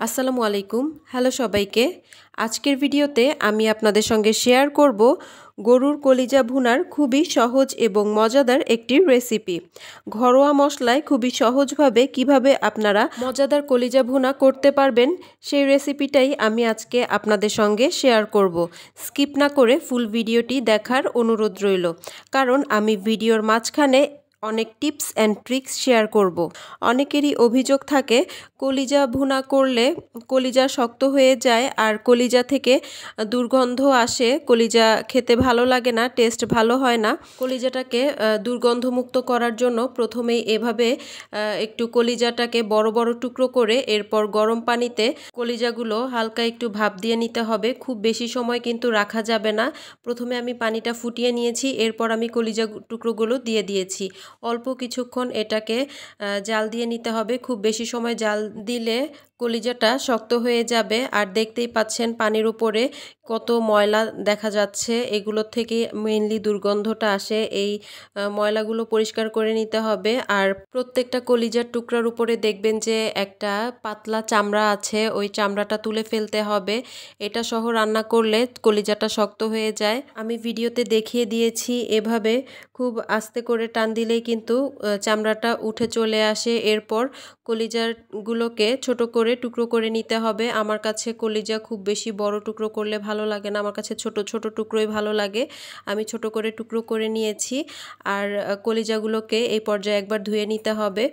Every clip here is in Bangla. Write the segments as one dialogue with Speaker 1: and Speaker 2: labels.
Speaker 1: আসসালামু আলাইকুম। হ্যালো সবাইকে। আজকের ভিডিওতে আমি আপনাদের সঙ্গে শেয়ার করব গরুর কলিজা ভুনার খুবই সহজ এবং মজাদার একটি রেসিপি। ঘরোয়া মশলায় খুবই সহজভাবে কিভাবে আপনারা মজাদার কলিজা ভুনা করতে পারবেন সেই রেসিপিটাই আমি আজকে আপনাদের সঙ্গে শেয়ার করব। স্কিপ না করে ফুল ভিডিওটি দেখার অনুরোধ রইল, কারণ আমি ভিডিওর মাঝখানে অনেক টিপস অ্যান্ড ট্রিক্স শেয়ার করব। অনেকেরই অভিযোগ থাকে কলিজা ভুনা করলে কলিজা শক্ত হয়ে যায় আর কলিজা থেকে দুর্গন্ধ আসে, কলিজা খেতে ভালো লাগে না, টেস্ট ভালো হয় না। কলিজাটাকে দুর্গন্ধমুক্ত করার জন্য প্রথমেই এভাবে একটু কলিজাটাকে বড় বড় টুকরো করে এরপর গরম পানিতে কলিজাগুলো হালকা একটু ভাপ দিয়ে নিতে হবে। খুব বেশি সময় কিন্তু রাখা যাবে না। প্রথমে আমি পানিটা ফুটিয়ে নিয়েছি, এরপর আমি কলিজা টুকরোগুলো দিয়ে দিয়েছি। অল্প কিছুক্ষণ এটাকে জাল দিয়ে নিতে হবে। খুব বেশি সময় জাল দিলে কলিজাটা শক্ত হয়ে যাবে। আর দেখতেই পাচ্ছেন পানির উপরে কত ময়লা দেখা যাচ্ছে, এগুলো থেকে মেইনলি দুর্গন্ধটা আসে। এই ময়লাগুলো পরিষ্কার করে নিতে হবে। আর প্রত্যেকটা কলিজার টুকরার উপরে দেখবেন যে একটা পাতলা চামড়া আছে, ওই চামড়াটা তুলে ফেলতে হবে। এটা সহ রান্না করলে কলিজাটা শক্ত হয়ে যায়। আমি ভিডিওতে দেখিয়ে দিয়েছি, এভাবে খুব আস্তে করে টান দিলেই কিন্তু চামড়াটা উঠে চলে আসে। এরপর কলিজাগুলোকে ছোট করে টুকরো করে নিতে হবে। আমার কাছে কলিজা খুব বেশি বড় টুকরো করলে ভালো লাগে না, আমার কাছে ছোট ছোট টুকরোই ভালো লাগে। আমি ছোট করে টুকরো করে নিয়েছি। আর কলিজাগুলোকে এই পর্যায়ে একবার ধুয়ে নিতে হবে।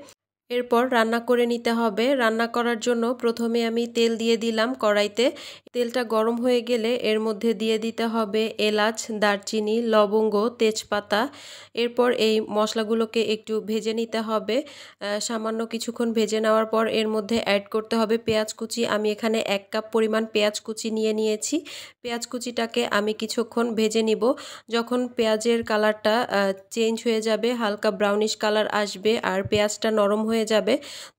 Speaker 1: এরপর রান্না করে নিতে হবে। রান্না করার জন্য প্রথমে আমি তেল দিয়ে দিলাম কড়াইতে। তেলটা গরম হয়ে গেলে এর মধ্যে দিয়ে দিতে হবে এলাচ, দারচিনি, লবঙ্গ, তেজপাতা। এরপর এই মশলাগুলোকে একটু ভেজে নিতে হবে। সামান্য কিছুক্ষণ ভেজে নেওয়ার পর এর মধ্যে অ্যাড করতে হবে পেঁয়াজ কুচি। আমি এখানে 1 কাপ পরিমাণ পেঁয়াজ কুচি নিয়ে নিয়েছি। পেঁয়াজ কুচিটাকে আমি কিছুক্ষণ ভেজে নিব। যখন পেঁয়াজের কালারটা চেঞ্জ হয়ে যাবে, হালকা ব্রাউনিশ কালার আসবে আর পেঁয়াজটা নরম হয়ে যাবে,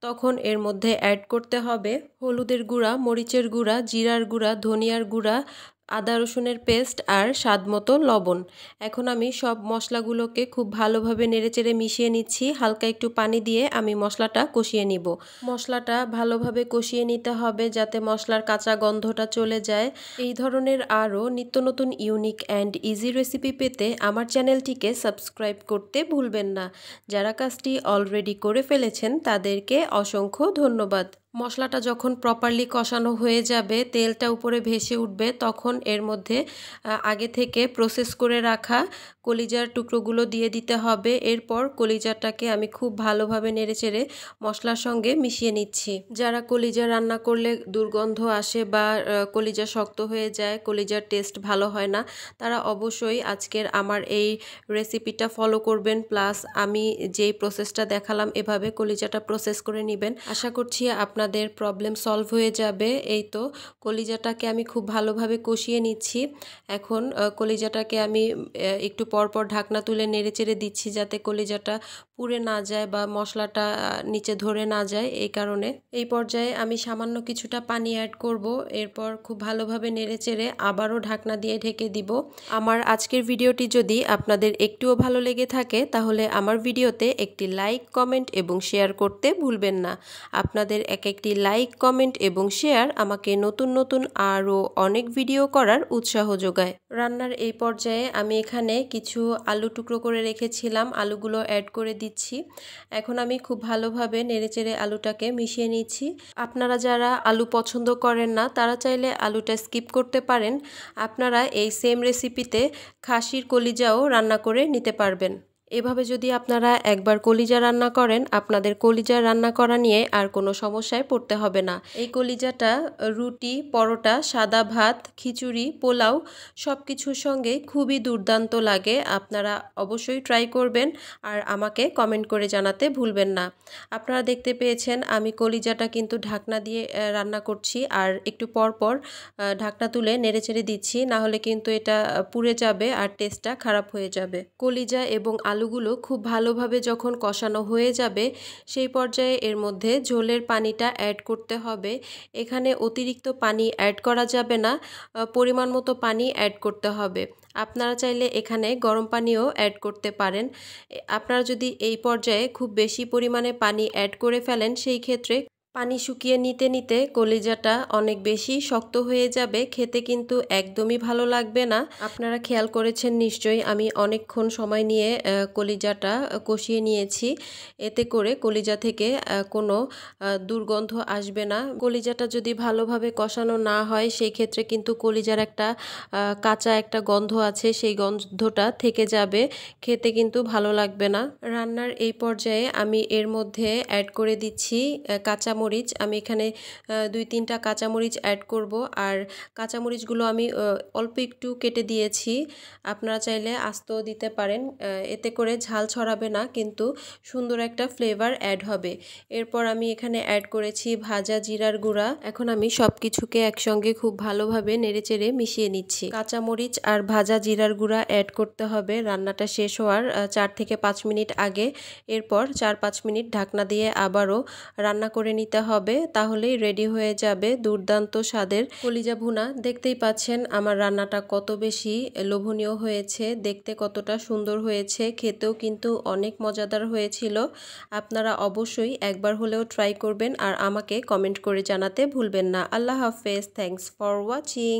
Speaker 1: তখন এর মধ্যে অ্যাড করতে হবে হলুদের গুঁড়া, মরিচের গুঁড়া, জিরার গুঁড়া, ধনিয়ার গুঁড়া, আদা রসুনের পেস্ট আর স্বাদমতো লবণ। এখন আমি সব মশলাগুলোকে খুব ভালোভাবে নেড়েচেড়ে মিশিয়ে নিচ্ছি। হালকা একটু পানি দিয়ে আমি মশলাটা কষিয়ে নিব। মশলাটা ভালোভাবে কষিয়ে নিতে হবে যাতে মশলার কাঁচা গন্ধটা চলে যায়। এই ধরনের আরও নিত্য নতুন ইউনিক অ্যান্ড ইজি রেসিপি পেতে আমার চ্যানেলটিকে সাবস্ক্রাইব করতে ভুলবেন না। যারা কাজটি অলরেডি করে ফেলেছেন তাদেরকে অসংখ্য ধন্যবাদ। মশলাটা যখন প্রপারলি কষানো হয়ে যাবে, তেলটা উপরে ভেসে উঠবে, তখন এর মধ্যে আগে থেকে প্রসেস করে রাখা কলিজার টুকরোগুলো দিয়ে দিতে হবে। এরপর কলিজাটাকে আমি খুব ভালোভাবে নেড়েচেড়ে মশলার সঙ্গে মিশিয়ে নিচ্ছি। যারা কলিজা রান্না করলে দুর্গন্ধ আসে বা কলিজা শক্ত হয়ে যায়, কলিজার টেস্ট ভালো হয় না, তারা অবশ্যই আজকের আমার এই রেসিপিটা ফলো করবেন। প্লাস আমি যেই প্রসেসটা দেখালাম এভাবে কলিজাটা প্রসেস করে নেবেন। আশা করছি আপনাদের প্রবলেম সলভ হয়ে যাবে। এই তো কলিজাটাকে আমি খুব ভালোভাবে কষিয়ে নিচ্ছি। এখন কলিজাটাকে আমি একটু পরপর ঢাকনা তুলে নেড়েচেড়ে দিচ্ছি যাতে কলিজাটা পুড়ে না যায় বা মশলাটা নিচে ধরে না যায়। এই কারণে এই পর্যায়ে আমি সামান্য কিছুটা পানি অ্যাড করব। এরপর খুব ভালোভাবে নেড়েচেড়ে আবারও ঢাকনা দিয়ে ঢেকে দিব। আমার আজকের ভিডিওটি যদি আপনাদের একটুও ভালো লেগে থাকে তাহলে আমার ভিডিওতে একটি লাইক, কমেন্ট এবং শেয়ার করতে ভুলবেন না। আপনাদের একটি লাইক, কমেন্ট এবং শেয়ার আমাকে নতুন নতুন আরও অনেক ভিডিও করার উৎসাহ যোগায়। রান্নার এই পর্যায়ে আমি এখানে কিছু আলু টুকরো করে রেখেছিলাম, আলুগুলো অ্যাড করে দিচ্ছি। এখন আমি খুব ভালোভাবে নেড়েচেড়ে আলুটাকে মিশিয়ে নিচ্ছি। আপনারা যারা আলু পছন্দ করেন না তারা চাইলে আলুটা স্কিপ করতে পারেন। আপনারা এই সেম রেসিপিতে খাসির কলিজাও রান্না করে নিতে পারবেন। এভাবে যদি আপনারা একবার কলিজা রান্না করেন, আপনাদের কলিজা রান্না করা নিয়ে আর কোনো সমস্যায় পড়তে হবে না। এই কলিজাটা রুটি, পরোটা, সাদা ভাত, খিচুড়ি, পোলাও সব কিছুর সঙ্গে খুবই দুর্দান্ত লাগে। আপনারা অবশ্যই ট্রাই করবেন আর আমাকে কমেন্ট করে জানাতে ভুলবেন না। আপনারা দেখতে পেয়েছেন আমি কলিজাটা কিন্তু ঢাকনা দিয়ে রান্না করছি আর একটু পর পর ঢাকনা তুলে নেড়েচেড়ে দিচ্ছি, না হলে কিন্তু এটা পুড়ে যাবে আর টেস্টটা খারাপ হয়ে যাবে। কলিজা এবং আলুগুলো খুব ভালোভাবে যখন কষানো হয়ে যাবে সেই পর্যায়ে এর মধ্যে ঝোলের পানিটা অ্যাড করতে হবে। এখানে অতিরিক্ত পানি অ্যাড করা যাবে না, পরিমাণ মতো পানি অ্যাড করতে হবে। আপনারা চাইলে এখানে গরম পানিও অ্যাড করতে পারেন। আপনারা যদি এই পর্যায়ে খুব বেশি পরিমাণে পানি অ্যাড করে ফেলেন সেই ক্ষেত্রে পানি শুকিয়ে নিতে নিতে কলিজাটা অনেক বেশি শক্ত হয়ে যাবে, খেতে কিন্তু একদমই ভালো লাগবে না। আপনারা খেয়াল করেছেন নিশ্চয়ই, আমি অনেকক্ষণ সময় নিয়ে কলিজাটা কষিয়ে নিয়েছি। এতে করে কলিজা থেকে কোনো দুর্গন্ধ আসবে না। কলিজাটা যদি ভালোভাবে কষানো না হয় সেই ক্ষেত্রে কিন্তু কলিজার একটা কাঁচা একটা গন্ধ আছে, সেই গন্ধটা থেকে যাবে, খেতে কিন্তু ভালো লাগবে না। রান্নার এই পর্যায়ে আমি এর মধ্যে অ্যাড করে দিচ্ছি কাঁচামরিচ। আমি এখানে 2-3টা কাঁচামরিচ অ্যাড করব, আর কাঁচামরিচগুলো আমি অল্প একটু কেটে দিয়েছি, আপনারা চাইলে আস্তেও দিতে পারেন। এতে করে ঝাল ছড়াবে না, কিন্তু সুন্দর একটা ফ্লেভার অ্যাড হবে। এরপর আমি এখানে অ্যাড করেছি ভাজা জিরার গুঁড়া। এখন আমি সব কিছুকে একসঙ্গে খুব ভালোভাবে নেড়েচেড়ে মিশিয়ে নিচ্ছি। কাঁচামরিচ আর ভাজা জিরার গুঁড়া অ্যাড করতে হবে রান্নাটা শেষ হওয়ার 4 থেকে 5 মিনিট আগে। এরপর 4-5 মিনিট ঢাকনা দিয়ে আবারও রান্না করে নিতে হবে, তাহলেই রেডি হয়ে যাবে দুর্দান্ত স্বাদের কলিজা ভুনা। দেখতেই পাচ্ছেন আমার রান্নাটা কত বেশি লোভনীয় হয়েছে, দেখতে কতটা সুন্দর হয়েছে, খেতেও কিন্তু অনেক মজাদার হয়েছিল। আপনারা অবশ্যই একবার হলেও ট্রাই করবেন আর আমাকে কমেন্ট করে জানাতে ভুলবেন না। আল্লাহ হাফেজ। Thanks for watching.